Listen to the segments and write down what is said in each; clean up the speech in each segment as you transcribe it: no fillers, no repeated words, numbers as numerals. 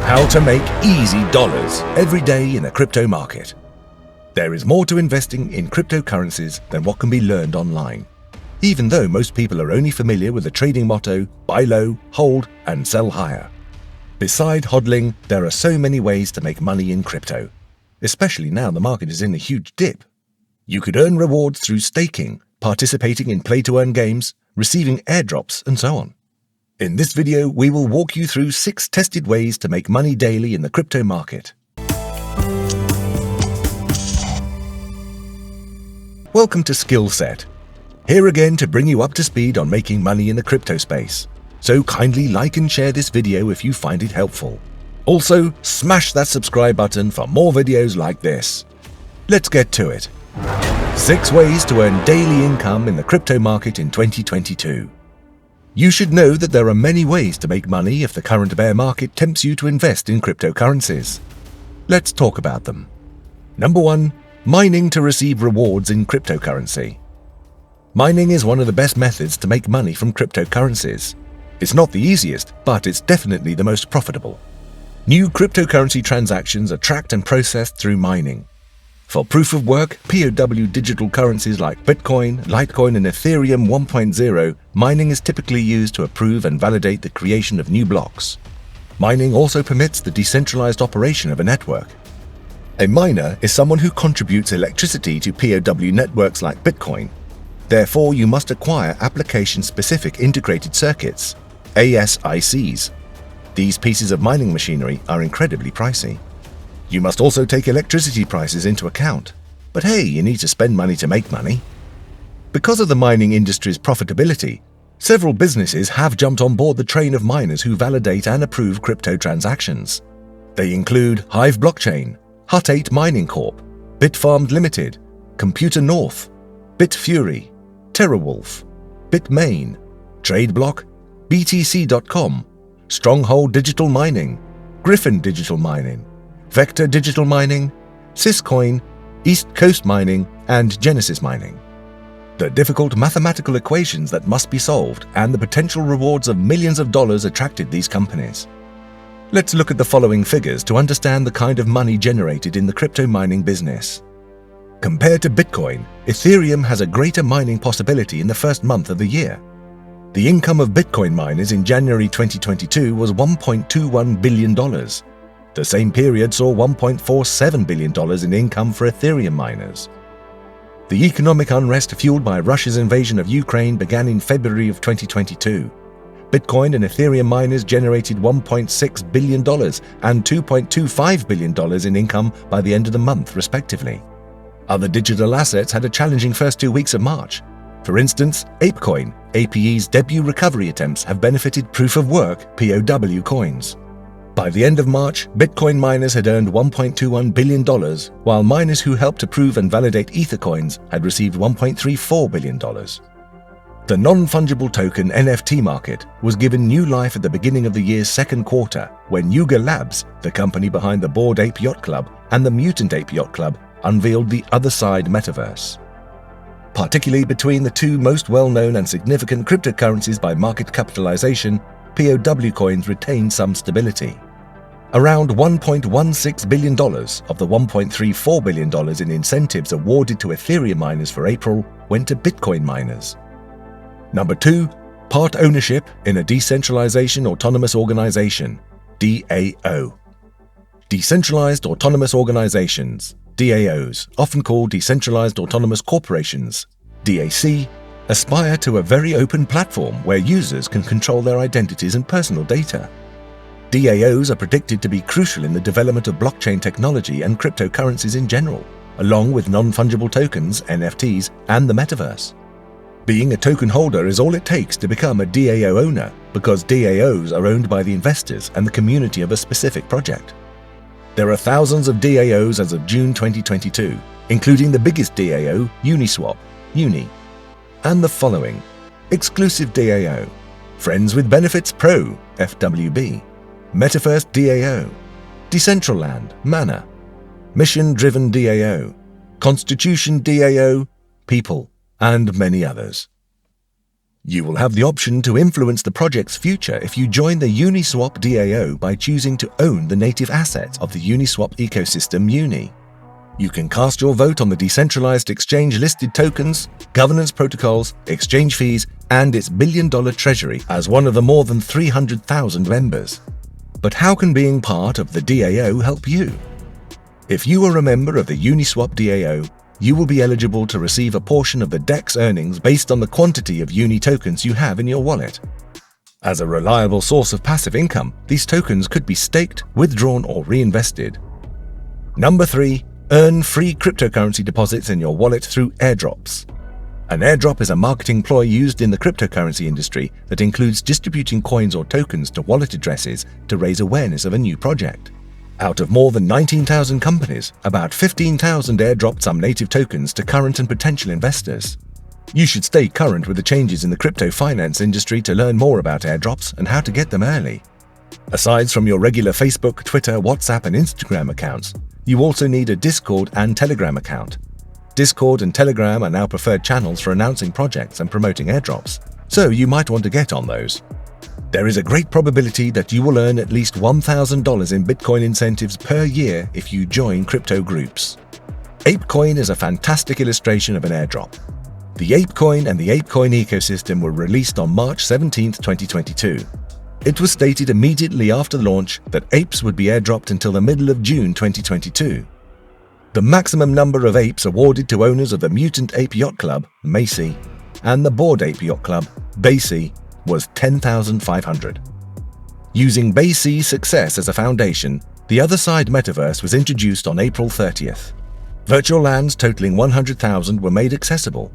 How to make easy dollars every day in the crypto market. There is more to investing in cryptocurrencies than what can be learned online. Even though most people are only familiar with the trading motto, buy low, hold, and sell higher. Beside HODLing, there are so many ways to make money in crypto, especially now the market is in a huge dip. You could earn rewards through staking, participating in play-to-earn games, receiving airdrops, and so on. In this video, we will walk you through 6 tested ways to make money daily in the crypto market. Welcome to Skill Set. Here again to bring you up to speed on making money in the crypto space. So kindly like and share this video if you find it helpful. Also, smash that subscribe button for more videos like this. Let's get to it. 6 ways to earn daily income in the crypto market in 2022. You should know that there are many ways to make money if the current bear market tempts you to invest in cryptocurrencies. Let's talk about them. Number 1. Mining to receive rewards in cryptocurrency. Mining is one of the best methods to make money from cryptocurrencies. It's not the easiest, but it's definitely the most profitable. New cryptocurrency transactions are tracked and processed through mining. For proof of work, POW digital currencies like Bitcoin, Litecoin, and Ethereum 1.0, mining is typically used to approve and validate the creation of new blocks. Mining also permits the decentralized operation of a network. A miner is someone who contributes electricity to POW networks like Bitcoin. Therefore, you must acquire application-specific integrated circuits, ASICs. These pieces of mining machinery are incredibly pricey. You must also take electricity prices into account. But hey, you need to spend money to make money. Because of the mining industry's profitability, several businesses have jumped on board the train of miners who validate and approve crypto transactions. They include Hive Blockchain, Hut8 Mining Corp, Bitfarms Limited, Computer North, Bitfury, TerraWolf, Bitmain, TradeBlock, BTC.com, Stronghold Digital Mining, Griffin Digital Mining, Vector Digital Mining, Syscoin, East Coast Mining, and Genesis Mining. The difficult mathematical equations that must be solved and the potential rewards of millions of dollars attracted these companies. Let's look at the following figures to understand the kind of money generated in the crypto mining business. Compared to Bitcoin, Ethereum has a greater mining possibility in the first month of the year. The income of Bitcoin miners in January 2022 was $1.21 billion. The same period saw $1.47 billion in income for Ethereum miners. The economic unrest fueled by Russia's invasion of Ukraine began in February of 2022. Bitcoin and Ethereum miners generated $1.6 billion and $2.25 billion in income by the end of the month, respectively. Other digital assets had a challenging first 2 weeks of March. For instance, ApeCoin, APE's debut recovery attempts have benefited proof-of-work POW coins. By the end of March, Bitcoin miners had earned $1.21 billion, while miners who helped approve and validate Ether coins had received $1.34 billion. The non-fungible token NFT market was given new life at the beginning of the year's second quarter when Yuga Labs, the company behind the Bored Ape Yacht Club and the Mutant Ape Yacht Club, unveiled the Other Side metaverse. Particularly between the two most well-known and significant cryptocurrencies by market capitalization, POW coins retained some stability. Around $1.16 billion of the $1.34 billion in incentives awarded to Ethereum miners for April went to Bitcoin miners. Number 2. Part ownership in a decentralization autonomous organization, DAO. Decentralized autonomous organizations, DAOs, often called Decentralized Autonomous Corporations, DAC, aspire to a very open platform where users can control their identities and personal data. DAOs are predicted to be crucial in the development of blockchain technology and cryptocurrencies in general, along with non-fungible tokens, NFTs, and the metaverse. Being a token holder is all it takes to become a DAO owner because DAOs are owned by the investors and the community of a specific project. There are thousands of DAOs as of June 2022, including the biggest DAO, Uniswap, Uni, and the following: Exclusive DAO, Friends with Benefits Pro, FWB, Metaverse DAO, Decentraland, Mana, Mission Driven DAO, Constitution DAO, People, and many others. You will have the option to influence the project's future if you join the Uniswap DAO by choosing to own the native assets of the Uniswap ecosystem Uni. You can cast your vote on the decentralized exchange-listed tokens, governance protocols, exchange fees, and its billion-dollar treasury as one of the more than 300,000 members. But how can being part of the DAO help you? If you are a member of the Uniswap DAO, you will be eligible to receive a portion of the DEX earnings based on the quantity of Uni tokens you have in your wallet. As a reliable source of passive income, these tokens could be staked, withdrawn, or reinvested. Number 3. Earn free cryptocurrency deposits in your wallet through airdrops. An airdrop is a marketing ploy used in the cryptocurrency industry that includes distributing coins or tokens to wallet addresses to raise awareness of a new project. Out of more than 19,000 companies, about 15,000 airdropped some native tokens to current and potential investors. You should stay current with the changes in the crypto finance industry to learn more about airdrops and how to get them early. Aside from your regular Facebook, Twitter, WhatsApp, and Instagram accounts, you also need a Discord and Telegram account. Discord and Telegram are now preferred channels for announcing projects and promoting airdrops, so you might want to get on those. There is a great probability that you will earn at least $1,000 in Bitcoin incentives per year if you join crypto groups. ApeCoin is a fantastic illustration of an airdrop. The ApeCoin and the ApeCoin ecosystem were released on March 17, 2022. It was stated immediately after launch that apes would be airdropped until the middle of June 2022. The maximum number of apes awarded to owners of the Mutant Ape Yacht Club, Macy, and the Bored Ape Yacht Club, Basie, was 10,500. Using Basie's success as a foundation, the Other Side metaverse was introduced on April 30th. Virtual lands totaling 100,000 were made accessible.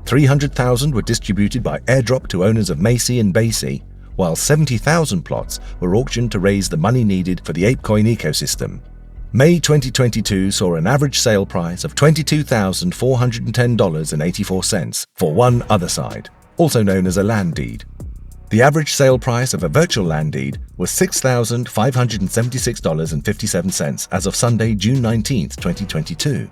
300,000 were distributed by airdrop to owners of Macy and Basie, while 70,000 plots were auctioned to raise the money needed for the ApeCoin ecosystem. May 2022 saw an average sale price of $22,410.84 for one Other Side, also known as a land deed. The average sale price of a virtual land deed was $6,576.57 as of Sunday, June 19, 2022.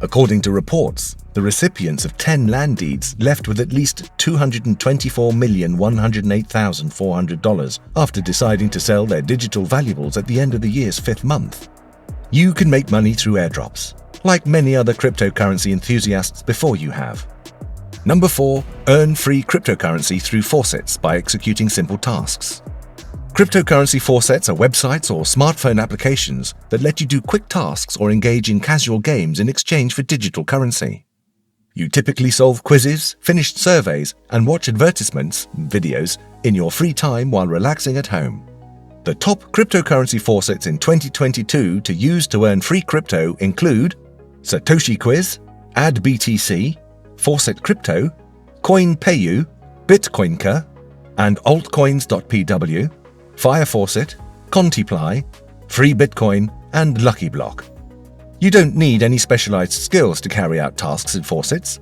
According to reports, the recipients of 10 land deeds left with at least $224,108,400 after deciding to sell their digital valuables at the end of the year's 5th month. You can make money through airdrops, like many other cryptocurrency enthusiasts before you have. Number 4. Earn free cryptocurrency through Faucets by executing simple tasks. Cryptocurrency faucets are websites or smartphone applications that let you do quick tasks or engage in casual games in exchange for digital currency. You typically solve quizzes, finish surveys, and watch advertisements, videos, in your free time while relaxing at home. The top cryptocurrency faucets in 2022 to use to earn free crypto include Satoshi Quiz, AddBTC, Faucet Crypto, CoinPayu, Bitcoinker, and Altcoins.pw, Fire Faucet, Contiply, Free Bitcoin, and Lucky Block. You don't need any specialized skills to carry out tasks in Faucets.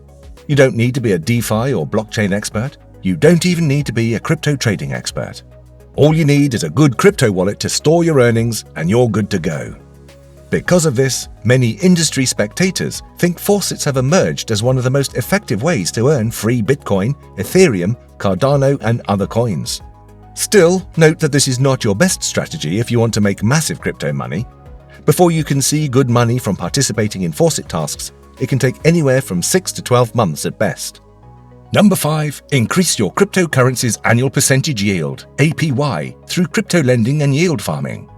You don't need to be a DeFi or blockchain expert. You don't even need to be a crypto trading expert. All you need is a good crypto wallet to store your earnings, and you're good to go. Because of this, many industry spectators think faucets have emerged as one of the most effective ways to earn free Bitcoin, Ethereum, Cardano, and other coins. Still, note that this is not your best strategy if you want to make massive crypto money. Before you can see good money from participating in faucet tasks, it can take anywhere from 6 to 12 months at best. Number 5. Increase your cryptocurrency's annual percentage yield, APY, through crypto lending and yield farming.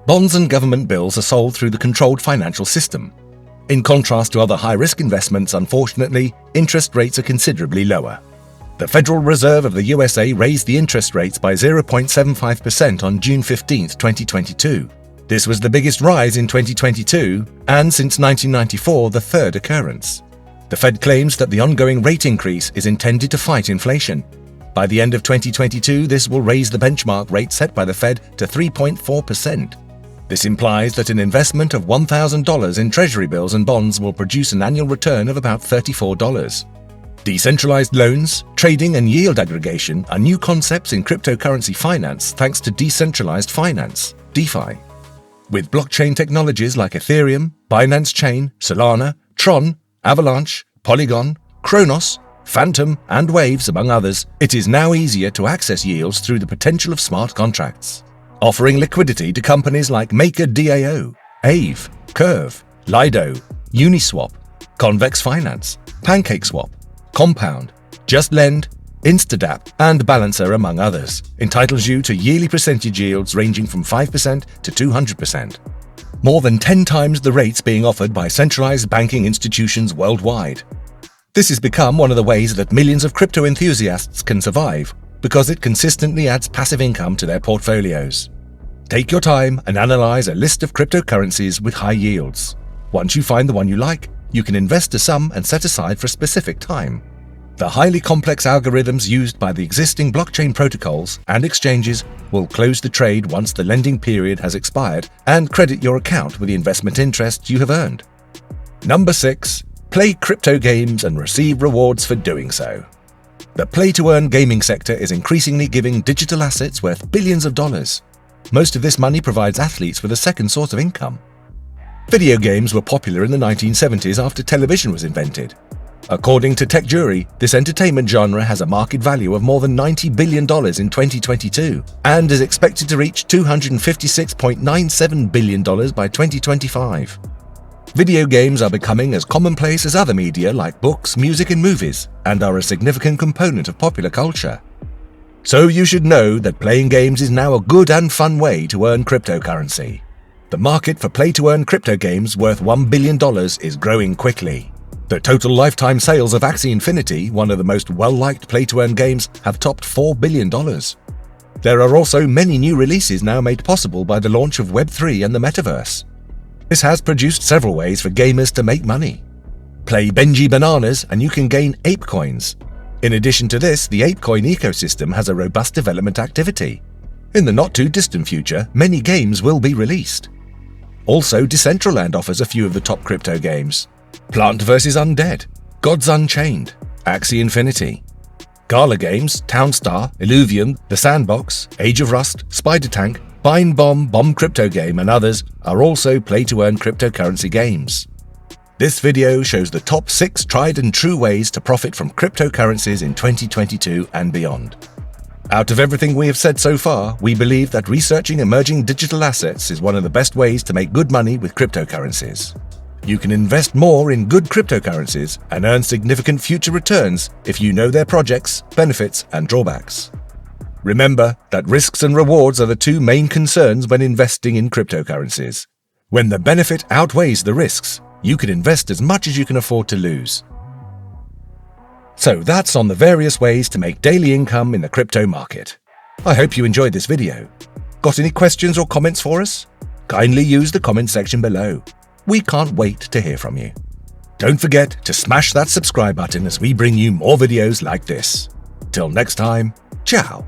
Bonds and government bills are sold through the controlled financial system. In contrast to other high-risk investments, unfortunately, interest rates are considerably lower. The Federal Reserve of the USA raised the interest rates by 0.75% on June 15, 2022. This was the biggest rise in 2022, and since 1994, the third occurrence. The Fed claims that the ongoing rate increase is intended to fight inflation. By the end of 2022, this will raise the benchmark rate set by the Fed to 3.4%. This implies that an investment of $1,000 in Treasury bills and bonds will produce an annual return of about $34. Decentralized loans, trading, and yield aggregation are new concepts in cryptocurrency finance thanks to decentralized finance, DeFi. With blockchain technologies like Ethereum, Binance Chain, Solana, Tron, Avalanche, Polygon, Kronos, Phantom, and Waves, among others, it is now easier to access yields through the potential of smart contracts, offering liquidity to companies like MakerDAO, Aave, Curve, Lido, Uniswap, Convex Finance, PancakeSwap, Compound, JustLend, Instadap, and Balancer, among others, entitles you to yearly percentage yields ranging from 5% to 200%. More than 10 times the rates being offered by centralized banking institutions worldwide. This has become one of the ways that millions of crypto enthusiasts can survive, because it consistently adds passive income to their portfolios. Take your time and analyze a list of cryptocurrencies with high yields. Once you find the one you like, you can invest a sum and set aside for a specific time. The highly complex algorithms used by the existing blockchain protocols and exchanges will close the trade once the lending period has expired and credit your account with the investment interest you have earned. Number 6. Play crypto games and receive rewards for doing so. The play-to-earn gaming sector is increasingly giving digital assets worth billions of dollars. Most of this money provides athletes with a second source of income. Video games were popular in the 1970s after television was invented. According to TechJury, this entertainment genre has a market value of more than $90 billion in 2022 and is expected to reach $256.97 billion by 2025. Video games are becoming as commonplace as other media like books, music, and movies, and are a significant component of popular culture. So you should know that playing games is now a good and fun way to earn cryptocurrency. The market for play-to-earn crypto games worth $1 billion is growing quickly. The total lifetime sales of Axie Infinity, one of the most well-liked play-to-earn games, have topped $4 billion. There are also many new releases now made possible by the launch of Web3 and the Metaverse. This has produced several ways for gamers to make money. Play Benji Bananas and you can gain ape coins. In addition to this, the ApeCoin ecosystem has a robust development activity. In the not-too-distant future, many games will be released. Also, Decentraland offers a few of the top crypto games. Plant vs. Undead, Gods Unchained, Axie Infinity. Gala Games, Townstar, Illuvium, The Sandbox, Age of Rust, Spider Tank, Bind Bomb, Bomb Crypto Game, and others are also play-to-earn cryptocurrency games. This video shows the top 6 tried and true ways to profit from cryptocurrencies in 2022 and beyond. Out of everything we have said so far, we believe that researching emerging digital assets is one of the best ways to make good money with cryptocurrencies. You can invest more in good cryptocurrencies and earn significant future returns if you know their projects, benefits, and drawbacks. Remember that risks and rewards are the two main concerns when investing in cryptocurrencies. When the benefit outweighs the risks, you can invest as much as you can afford to lose. So that's on the various ways to make daily income in the crypto market. I hope you enjoyed this video. Got any questions or comments for us? Kindly use the comment section below. We can't wait to hear from you. Don't forget to smash that subscribe button as we bring you more videos like this. Till next time, ciao.